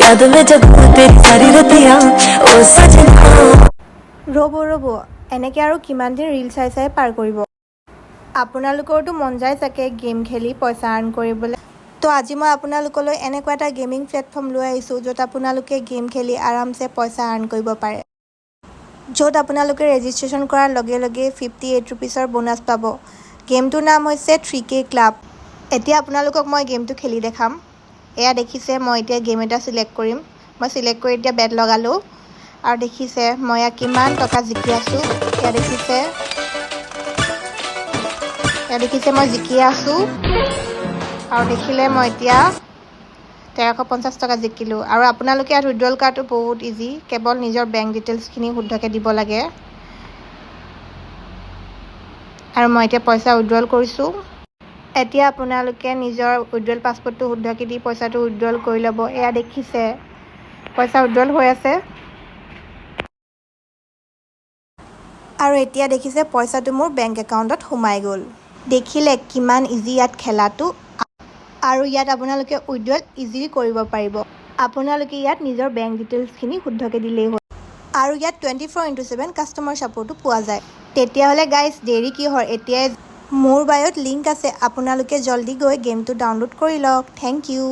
याद में जगूं तेरी सारी रतियां ओ सजना ৰ'ব এনেকৈ আৰু কিমান দিন ৰিল চাই চাই পাৰ কৰিব আপোনালোকৰতো মন যায় চাগে গেম খেলি পইচা আৰ্ণ কৰিবলৈ তো আজি মই আপোনালোকলৈ এনেকুৱা এটা গেমিং প্লেটফৰ্ম লৈ আহিছোঁ য'ত আপোনালোকে গেম খেলি আৰামছে পইচা আৰ্ণ কৰিব পাৰে য'ত আপোনালোকে ৰেজিষ্ট্ৰেশ্যন কৰাৰ লগে লগে 58 ৰুপিজৰ বোনাছ পাব গেমটোৰ নাম হৈছে 3K ক্লাব এতিয়া আপোনালোকক মই গেমটো খেলি দেখাম এয়া দেখিছে মই এতিয়া গেম এটা সিলেক্ট কৰিম মই সিলেক্ট কৰি এতিয়া বেট লগালোঁ আৰু দেখিছে মই কিমান টকা জিকি আছোঁ এয়া দেখিছে মই জিকি আছোঁ আৰু দেখিলে মই এতিয়া 1350 টকা জিকিলোঁ আৰু আপোনালোকে ইয়াত উইথড্ৰল কৰাটো বহুত ইজি কেৱল নিজৰ বেংক ডিটেইলছখিনি শুদ্ধকৈ দিব লাগে আৰু মই এতিয়া পইচা উইথড্ৰল কৰিছোঁ এতিয়া আপোনালোকে নিজৰ উইথড্ৰল পাছৱৰ্ডটো শুদ্ধকৈ দি পইচাটো উইথড্ৰল কৰি ল'ব এয়া দেখিছে পইচা উইথড্ৰল হৈ আছে আৰু এতিয়া দেখিছে পইচাটো মোৰ বেংক একাউণ্টত সোমাই গ'ল দেখিলে কিমান ইজি ইয়াত খেলাটো আৰু ইয়াত আপোনালোকে উইথড্ৰল ইজিলি কৰিব পাৰিব আপোনালোকে ইয়াত নিজৰ বেংক ডিটেইলছখিনি শুদ্ধকৈ দিলেই হ'ল আৰু ইয়াত 24/7 কাষ্টমাৰ ছাপোৰ্টো পোৱা যায় তেতিয়াহ'লে গাইজ দেৰি কিহৰ এতিয়াই মোৰ বায়'ত লিংক আছে আপোনালোকে জল্দি গৈ গেমটো ডাউনলোড কৰি লওক থেংক ইউ